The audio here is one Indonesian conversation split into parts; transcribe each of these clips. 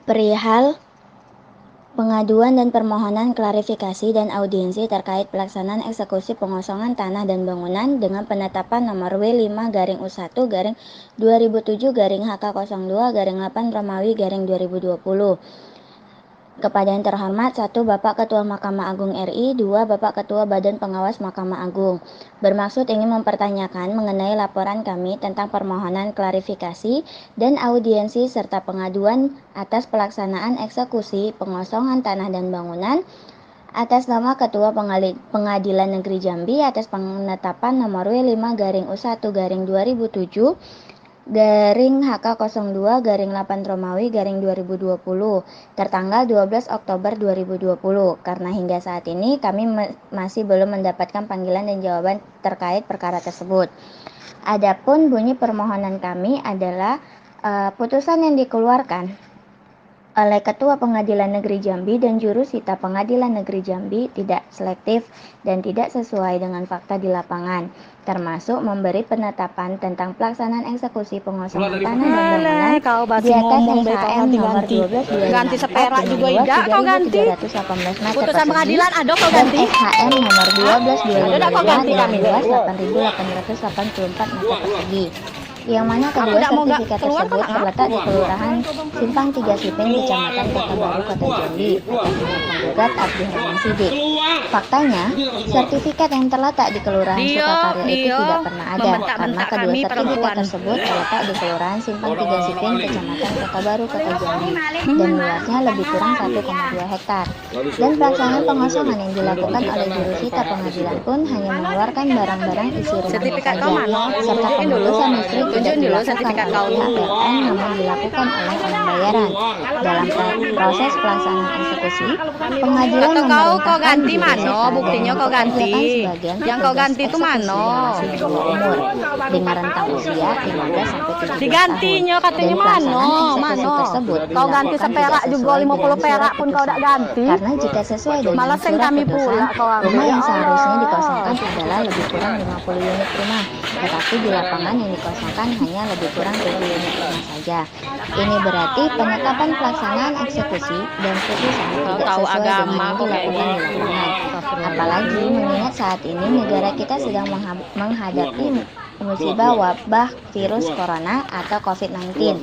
Perihal pengaduan dan permohonan klarifikasi dan audiensi terkait pelaksanaan eksekusi pengosongan tanah dan bangunan dengan penetapan nomor W5/2007/HK02/8 kepada yang terhormat 1. Bapak Ketua Mahkamah Agung RI, 2. Bapak Ketua Badan Pengawas Mahkamah Agung. Bermaksud ingin mempertanyakan mengenai laporan kami tentang permohonan klarifikasi dan audiensi serta pengaduan atas pelaksanaan eksekusi pengosongan tanah dan bangunan atas nama Ketua Pengadilan Negeri Jambi atas penetapan nomor W5/2007/HK02/8 tertanggal 12 Oktober 2020 karena hingga saat ini kami masih belum mendapatkan panggilan dan jawaban terkait perkara tersebut. Adapun bunyi permohonan kami adalah putusan yang dikeluarkan oleh Ketua Pengadilan Negeri Jambi dan Jurusita Pengadilan Negeri Jambi tidak selektif dan tidak sesuai dengan fakta di lapangan, termasuk memberi penetapan tentang pelaksanaan eksekusi pengosongan tanah dan bangunan di atas SHM nomor 12 ganti seperak juga tidak kau ganti 3.318 meter putusan pengadilan ada kau dan ganti SHM nomor 12 ada kau ganti kami luas 8.884 meter persegi, yang mana kedua sertifikat tersebut terletak di Kelurahan Simpang 3 Sipin, Kecamatan Kota Baru, Kota Jambi, atas nama penggugat Abdurrahman Sidik. Faktanya, sertifikat yang terletak di Kelurahan Sukakarya itu tidak pernah ada karena kedua sertifikat tersebut terletak di Kelurahan Simpang 3 Sipin, Kecamatan Kota Baru, Kota Jambi, dan luasnya lebih kurang 1,2 hektar. Dan pelaksanaan pengosongan yang dilakukan oleh jurusita pengadilan pun hanya mengeluarkan barang-barang isi rumahnya saja, serta pemulusan listrik tidak dilakukan oleh PLN namun dilakukan oleh orang bayaran. Dalam proses pelaksanaan eksekusi, pengadilan kau ganti mano buktinya kau ganti yang kau ganti itu mano umur dengan rentang usia 15 sampai 17 tahun. Digantinya katanya mano kau ganti seperak juga 50 perak pun kau tidak ganti karena jika sesuai dengan malah surat kami pula putusan, rumah yang seharusnya dikosongkan adalah lebih kurang 50 unit rumah, tetapi di lapangan yang dikosongkan hanya lebih kurang 7 unit rumah saja. Ini berarti penetapan pelaksanaan eksekusi dan putusan tidak sesuai dengan yang dilakukan di lapangan. Apalagi mengingat saat ini negara kita sedang menghadapi musibah wabah virus corona atau COVID-19,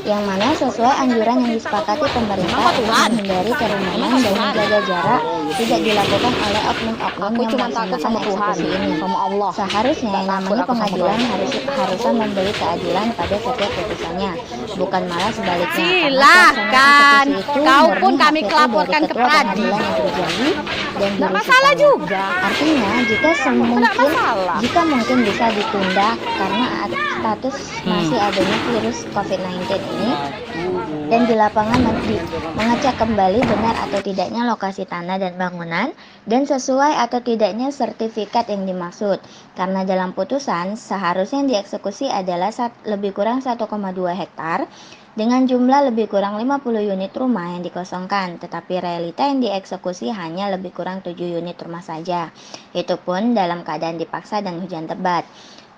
yang mana sesuai anjuran yang disepakati pemerintah untuk menghindari kerumunan dan menjaga jarak tidak dilakukan oleh oknum-oknum yang melaksanakan eksekusi ini. Seharusnya yang namanya pengadilan harusnya memberi keadilan pada setiap putusannya, bukan malah sebaliknya. Silahkan, kau pun kami laporkan ke pengadilan dan tidak masalah juga. Artinya jika mungkin bisa ditunda karena status masih adanya virus COVID-19 ini, dan di lapangan mengecek kembali benar atau tidaknya lokasi tanah dan bangunan dan sesuai atau tidaknya sertifikat yang dimaksud, karena dalam putusan seharusnya yang dieksekusi adalah lebih kurang 1,2 hektar dengan jumlah lebih kurang 50 unit rumah yang dikosongkan, tetapi realita yang dieksekusi hanya lebih kurang 7 unit rumah saja, itu pun dalam keadaan dipaksa dan hujan lebat.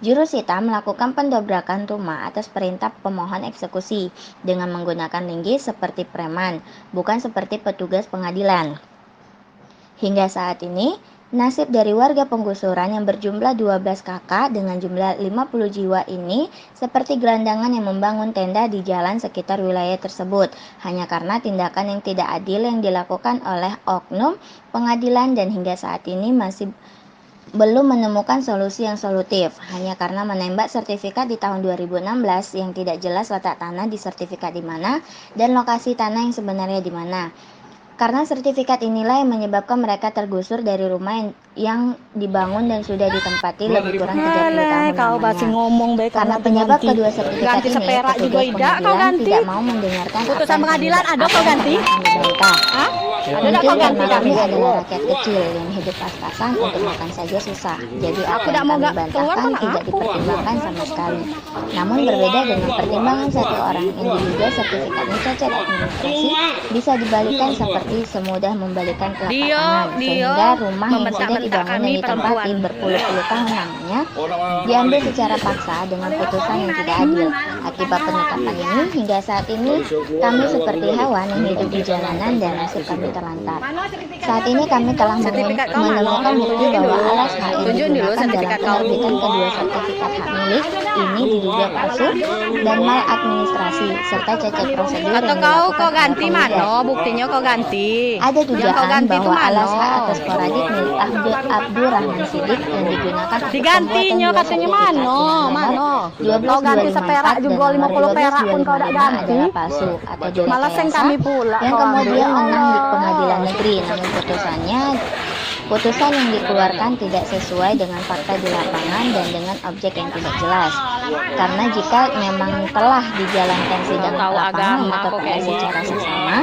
Jurusita melakukan pendobrakan rumah atas perintah pemohon eksekusi dengan menggunakan linggis seperti preman, bukan seperti petugas pengadilan. Hingga saat ini, nasib dari warga penggusuran yang berjumlah 12 kakak dengan jumlah 50 jiwa ini seperti gelandangan yang membangun tenda di jalan sekitar wilayah tersebut, hanya karena tindakan yang tidak adil yang dilakukan oleh oknum pengadilan dan hingga saat ini masih belum menemukan solusi yang solutif, hanya karena menembak sertifikat di tahun 2016 yang tidak jelas letak tanah di sertifikat di mana dan lokasi tanah yang sebenarnya di mana. Karena sertifikat inilah yang menyebabkan mereka tergusur dari rumah yang dibangun dan sudah ditempati lebih kurang 30 tahun lamanya. Karena penyebab kedua sertifikat ini, petugas pengadilan tidak mau mendengarkan putusan pengadilan ada kau ganti? Mungkin karena kami adalah rakyat kecil yang hidup pas-pasan untuk makan saja susah. Jadi apa yang kami bantahkan tidak dipertimbangkan sama sekali. Namun berbeda dengan pertimbangan satu orang yang diduga sertifikatnya cacat administrasi bisa dibalikan seperti semudah membalikan telapak tangan, sehingga rumah yang sudah dibangun dan ditempati berpuluh-puluh tahun lamanya diambil secara paksa dengan putusan yang tidak adil. Akibat penetapan ini, hingga saat ini kami seperti hewan yang hidup di jalanan dan nasib kami terlantar. Saat ini kami telah menemukan bukti bahwa alas hak yang digunakan dalam penerbitan kedua sertifikat hak milik ini diduga palsu dan maladministrasi serta cacat prosedur yang dilakukan oleh penggugat. Buktinya kau ganti. Ada dugaan bahwa alas hak atas sporadik milik Abdurrahman Sidik yang digunakan untuk Digantinya katanya mano. 12 seperak juga 50 perak pun kau tak ganti. adalah palsu atau Malah seng direkayasa kami pula yang kau kemudian ambil. menang di pengadilan negeri, namun putusan yang dikeluarkan tidak sesuai dengan fakta di lapangan dan dengan objek yang tidak jelas. Karena jika memang telah dijalankan sidang lapangan atau TPS secara seksama,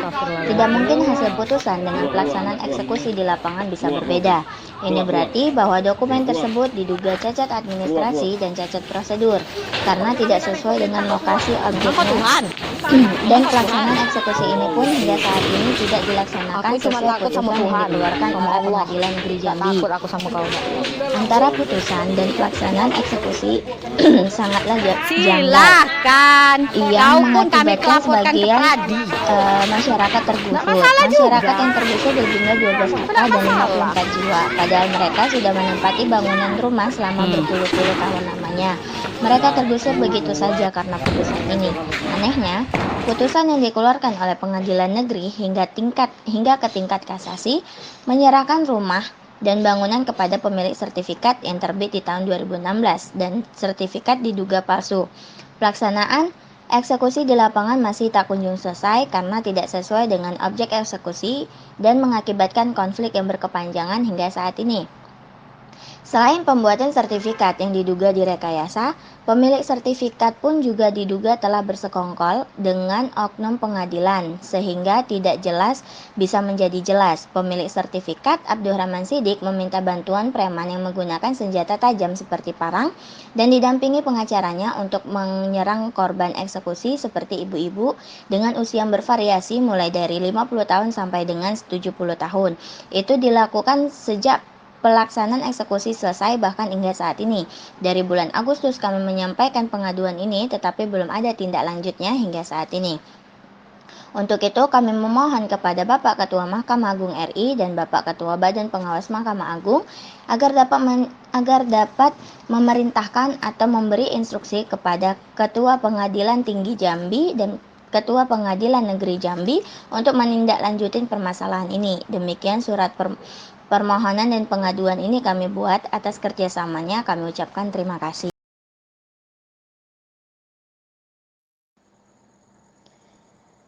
tidak mungkin hasil putusan dengan pelaksanaan eksekusi di lapangan bisa berbeda. Ini berarti bahwa dokumen tersebut diduga cacat administrasi dan cacat prosedur karena tidak sesuai dengan lokasi objeknya. Dan pelaksanaan eksekusi ini pun hingga saat ini tidak dilaksanakan sesuai putusan yang dikeluarkan oleh Pengadilan Negeri Jambi. Takut aku sama kau. Antara putusan dan pelaksanaan eksekusi sangatlah janggal. Silakan. Yang Kau pun kami mengakibatkan laporkan ke sebagian Pradi. masyarakat tergusur. masalah Masyarakat juga. yang tergusur berjumlah 12 kakak dan 54 jiwa. Padahal mereka sudah menempati bangunan rumah selama berpuluh-puluh tahun lamanya. Mereka tergusur begitu saja karena putusan ini. Anehnya, putusan yang dikeluarkan oleh pengadilan negeri hingga ke tingkat kasasi menyerahkan rumah dan bangunan kepada pemilik sertifikat yang terbit di tahun 2016 dan sertifikat diduga palsu. Pelaksanaan eksekusi di lapangan masih tak kunjung selesai karena tidak sesuai dengan objek eksekusi dan mengakibatkan konflik yang berkepanjangan hingga saat ini. Selain pembuatan sertifikat yang diduga direkayasa, pemilik sertifikat pun juga diduga telah bersekongkol dengan oknum pengadilan, sehingga tidak jelas bisa menjadi jelas. Pemilik sertifikat, Abdurrahman Sidik, meminta bantuan preman yang menggunakan senjata tajam seperti parang dan didampingi pengacaranya untuk menyerang korban eksekusi seperti ibu-ibu dengan usia yang bervariasi mulai dari 50 tahun sampai dengan 70 tahun. Itu dilakukan sejak pelaksanaan eksekusi selesai bahkan hingga saat ini. Dari bulan Agustus kami menyampaikan pengaduan ini tetapi belum ada tindak lanjutnya hingga saat ini. Untuk itu kami memohon kepada Bapak Ketua Mahkamah Agung RI dan Bapak Ketua Badan Pengawas Mahkamah Agung agar dapat memerintahkan atau memberi instruksi kepada Ketua Pengadilan Tinggi Jambi dan Ketua Pengadilan Negeri Jambi untuk menindaklanjuti permasalahan ini. Demikian surat permohonan dan pengaduan ini kami buat. Atas kerjasamanya kami ucapkan terima kasih.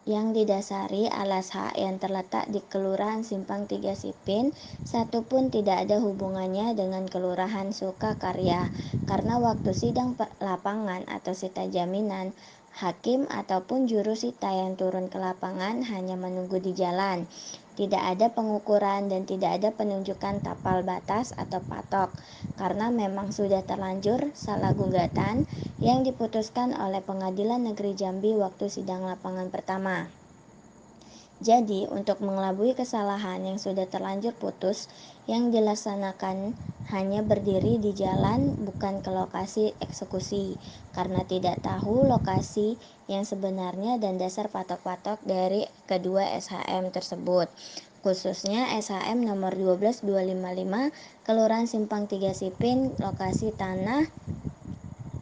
Yang didasari alas hak yang terletak di Kelurahan Simpang 3 Sipin, satu pun tidak ada hubungannya dengan Kelurahan Sukakarya, karena waktu sidang lapangan atau sita jaminan, hakim ataupun juru sita yang turun ke lapangan hanya menunggu di jalan. Tidak ada pengukuran dan tidak ada penunjukan tapal batas atau patok, karena memang sudah terlanjur salah gugatan yang diputuskan oleh Pengadilan Negeri Jambi waktu sidang lapangan pertama. Jadi, untuk mengelabui kesalahan yang sudah terlanjur putus, yang dilaksanakan hanya berdiri di jalan bukan ke lokasi eksekusi, karena tidak tahu lokasi yang sebenarnya dan dasar patok-patok dari kedua SHM tersebut. Khususnya SHM nomor 12255 Kelurahan Simpang 3 Sipin, lokasi tanah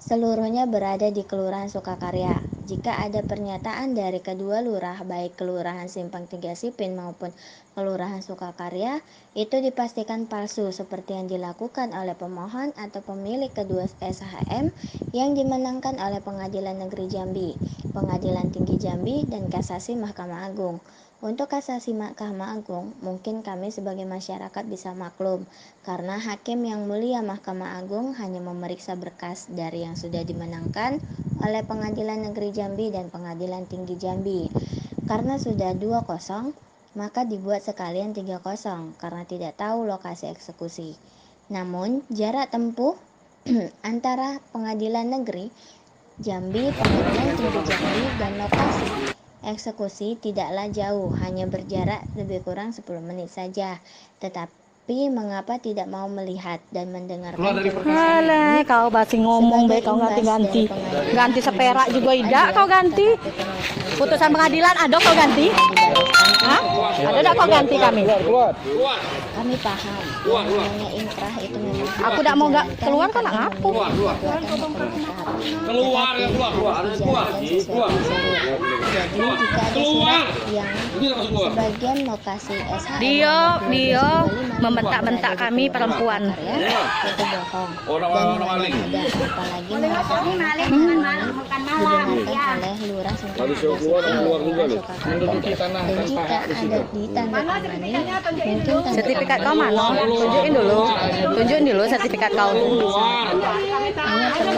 seluruhnya berada di Kelurahan Sukakarya. Jika ada pernyataan dari kedua lurah, baik Kelurahan Simpang 3 Sipin maupun Kelurahan Sukakarya, itu dipastikan palsu seperti yang dilakukan oleh pemohon atau pemilik kedua SHM yang dimenangkan oleh Pengadilan Negeri Jambi, Pengadilan Tinggi Jambi, dan Kasasi Mahkamah Agung. Untuk Kasasi Mahkamah Agung, mungkin kami sebagai masyarakat bisa maklum, karena Hakim yang Mulia Mahkamah Agung hanya memeriksa berkas dari yang sudah dimenangkan oleh Pengadilan Negeri Jambi dan Pengadilan Tinggi Jambi. Karena sudah 2-0, maka dibuat sekalian 3-0 karena tidak tahu lokasi eksekusi. Namun, jarak tempuh antara Pengadilan Negeri Jambi, Pengadilan Tinggi Jambi, dan lokasi eksekusi tidaklah jauh, hanya berjarak lebih kurang 10 menit saja. Tapi mengapa tidak mau melihat dan mendengarkan Keluar dari keluh kesah Alah, ini? kau masih ngomong be, kau ganti-ganti. Ganti seperak juga tidak kau ganti. Putusan pengadilan ada kau ganti? Hah? Ada enggak kau ganti kami? Kami paham yang namanya inkrah itu memang Aku tidak mau keluar kau nak ngapu. Keluar, harus keluar. Jadi jika ada surat yang sebagian mau kasih SHM Dia membentak-bentak kami perempuan. itu bohong Orang dan maling. ada apalagi mengatakan didengarkan oleh lurah dan jika ada ditandatangani mungkin Sertifikat kau mana? Tunjukin dulu sertifikat kau. hanya perlu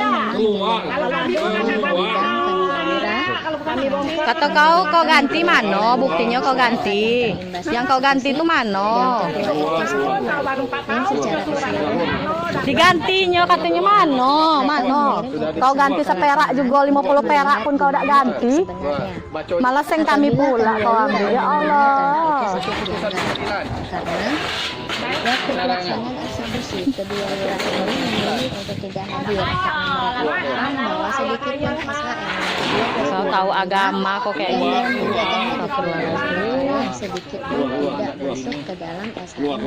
Kata kau ganti mana? Buktinya kau ganti. Yang kau ganti itu mana? yang secara keseluruhan Digantinya katanya mana? Kau ganti seperak juga 50 perak pun kau tidak ganti. sebenarnya Malah seng kami pula kau ambil. Ya Allah. karena waktu pelaksanaan eksekusi kedua lurah ini memilih untuk tidak hadir karena mereka paham bahwa sedikit pun SHM Kau tahu agama kok kayak dan dalam gitu. gugatan yang sedikit pun tidak masuk ke dalam SHM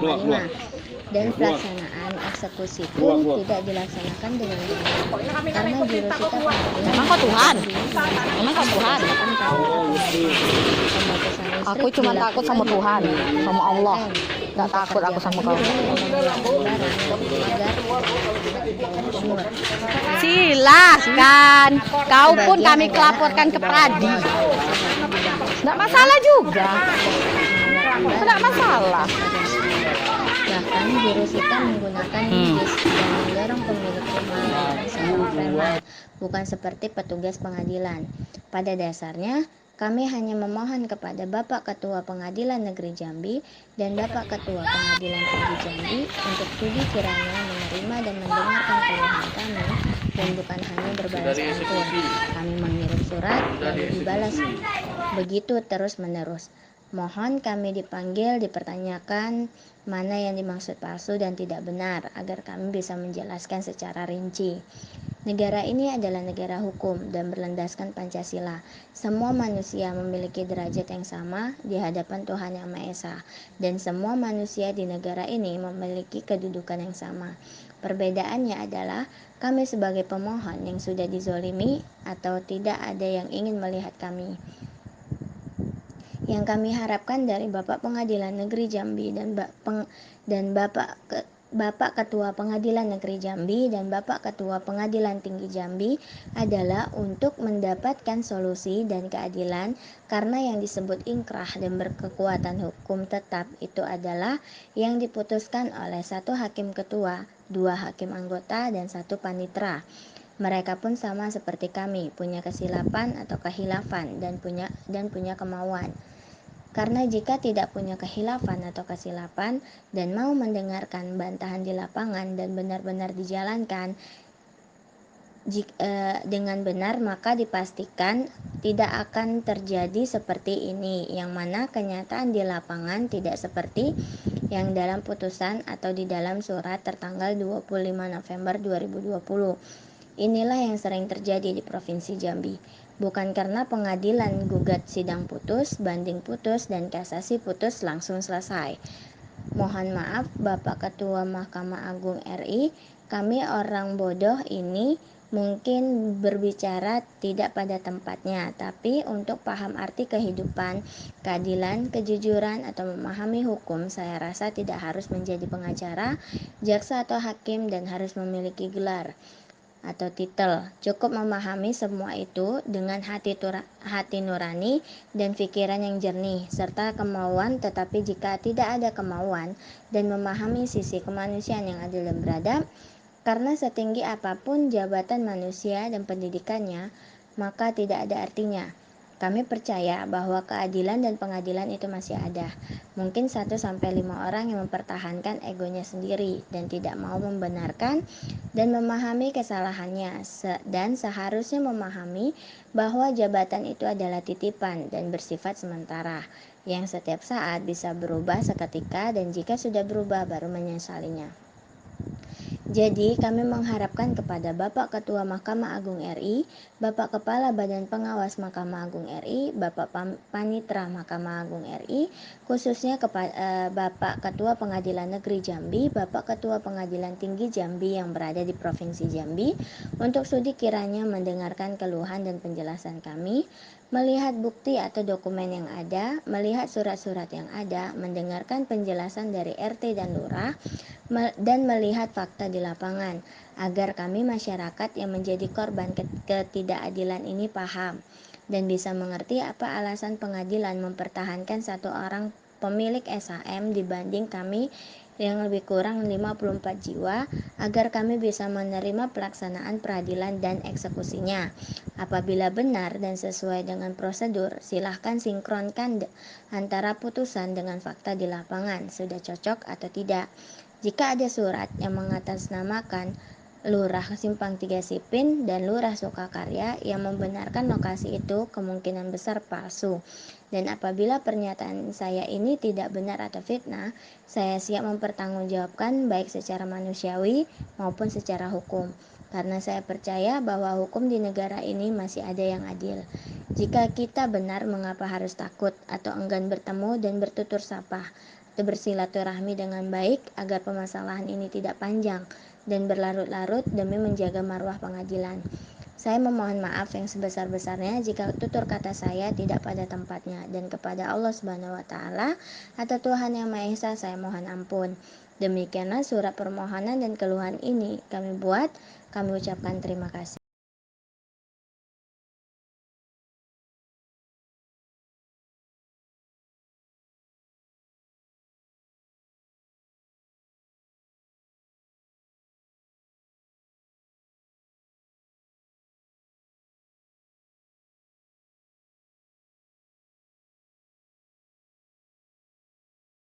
12255 dan pelaksanaan eksekusi pun tidak dilaksanakan dengan benar karena jurusita pengadilan Emang kau Tuhan? Emang kau Tuhan? Aku cuma takut sama Tuhan, sama Allah. Tidak takut aku sama kau. Silahkan. Kau pun kami laporkan ke Pradi. Tidak masalah juga. Tidak masalah. Bahkan jurusita menggunakan bis dan mendorong pemilik rumah dengan seorang preman, bukan seperti petugas pengadilan. Pada dasarnya, kami hanya memohon kepada Bapak Ketua Pengadilan Negeri Jambi dan Bapak Ketua Pengadilan Tinggi Jambi untuk sudi kiranya menerima dan mendengarkan keluhan kami dan bukan hanya berbalas pantun. Kami mengirim surat lalu dibalas begitu terus menerus. Mohon kami dipanggil, dipertanyakan mana yang dimaksud palsu dan tidak benar agar kami bisa menjelaskan secara rinci. Negara ini adalah negara hukum dan berlandaskan Pancasila. Semua manusia memiliki derajat yang sama di hadapan Tuhan Yang Maha Esa dan semua manusia di negara ini memiliki kedudukan yang sama. Perbedaannya adalah kami sebagai pemohon yang sudah dizolimi atau tidak ada yang ingin melihat kami. Yang kami harapkan dari Bapak Pengadilan Negeri Jambi dan Bapak Ketua Pengadilan Negeri Jambi dan Bapak Ketua Pengadilan Tinggi Jambi adalah untuk mendapatkan solusi dan keadilan karena yang disebut inkrah dan berkekuatan hukum tetap itu adalah yang diputuskan oleh 1 hakim ketua, 2 hakim anggota, dan 1 panitera. Mereka pun sama seperti kami, punya kesilapan atau kehilafan dan punya kemauan. Karena jika tidak punya kehilafan atau kesilapan dan mau mendengarkan bantahan di lapangan dan benar-benar dijalankan dengan benar, maka dipastikan tidak akan terjadi seperti ini, yang mana kenyataan di lapangan tidak seperti yang dalam putusan atau di dalam surat tertanggal 25 November 2020. Inilah yang sering terjadi di Provinsi Jambi. Bukan karena pengadilan gugat sidang putus, banding putus, dan kasasi putus langsung selesai. Mohon maaf Bapak Ketua Mahkamah Agung RI, kami orang bodoh ini mungkin berbicara tidak pada tempatnya, tapi untuk paham arti kehidupan, keadilan, kejujuran, atau memahami hukum, saya rasa tidak harus menjadi pengacara, jaksa atau hakim dan harus memiliki gelar atau titel. Cukup memahami semua itu dengan hati nurani dan pikiran yang jernih serta kemauan. Tetapi jika tidak ada kemauan dan memahami sisi kemanusiaan yang adil dan beradab, karena setinggi apapun jabatan manusia dan pendidikannya, maka tidak ada artinya. Kami percaya bahwa keadilan dan pengadilan itu masih ada. Mungkin 1-5 orang yang mempertahankan egonya sendiri dan tidak mau membenarkan dan memahami kesalahannya, dan seharusnya memahami bahwa jabatan itu adalah titipan dan bersifat sementara, yang setiap saat bisa berubah seketika, dan jika sudah berubah baru menyesalinya. Jadi, kami mengharapkan kepada Bapak Ketua Mahkamah Agung RI, Bapak Kepala Badan Pengawas Mahkamah Agung RI, Bapak Panitra Mahkamah Agung RI, khususnya Bapak Ketua Pengadilan Negeri Jambi, Bapak Ketua Pengadilan Tinggi Jambi yang berada di Provinsi Jambi, untuk sudi kiranya mendengarkan keluhan dan penjelasan kami, melihat bukti atau dokumen yang ada, melihat surat-surat yang ada, mendengarkan penjelasan dari RT dan Lurah, dan melihat fakta di lapangan, agar kami masyarakat yang menjadi korban ketidakadilan ini paham dan bisa mengerti apa alasan pengadilan mempertahankan satu orang pemilik SHM dibanding kami yang lebih kurang 54 jiwa, agar kami bisa menerima pelaksanaan peradilan dan eksekusinya. Apabila benar dan sesuai dengan prosedur, silahkan sinkronkan antara putusan dengan fakta di lapangan, sudah cocok atau tidak. Jika ada surat yang mengatasnamakan Lurah Simpang 3 Sipin dan Lurah Sukakarya yang membenarkan lokasi itu, kemungkinan besar palsu. Dan apabila pernyataan saya ini tidak benar atau fitnah, saya siap mempertanggungjawabkan baik secara manusiawi maupun secara hukum. Karena saya percaya bahwa hukum di negara ini masih ada yang adil. Jika kita benar, mengapa harus takut atau enggan bertemu dan bertutur sapa atau bersilaturahmi dengan baik, agar permasalahan ini tidak panjang dan berlarut-larut demi menjaga marwah pengadilan. Saya memohon maaf yang sebesar-besarnya jika tutur kata saya tidak pada tempatnya, dan kepada Allah Subhanahu wa taala atau Tuhan Yang Maha Esa saya mohon ampun. Demikianlah surat permohonan dan keluhan ini kami buat. Kami ucapkan terima kasih.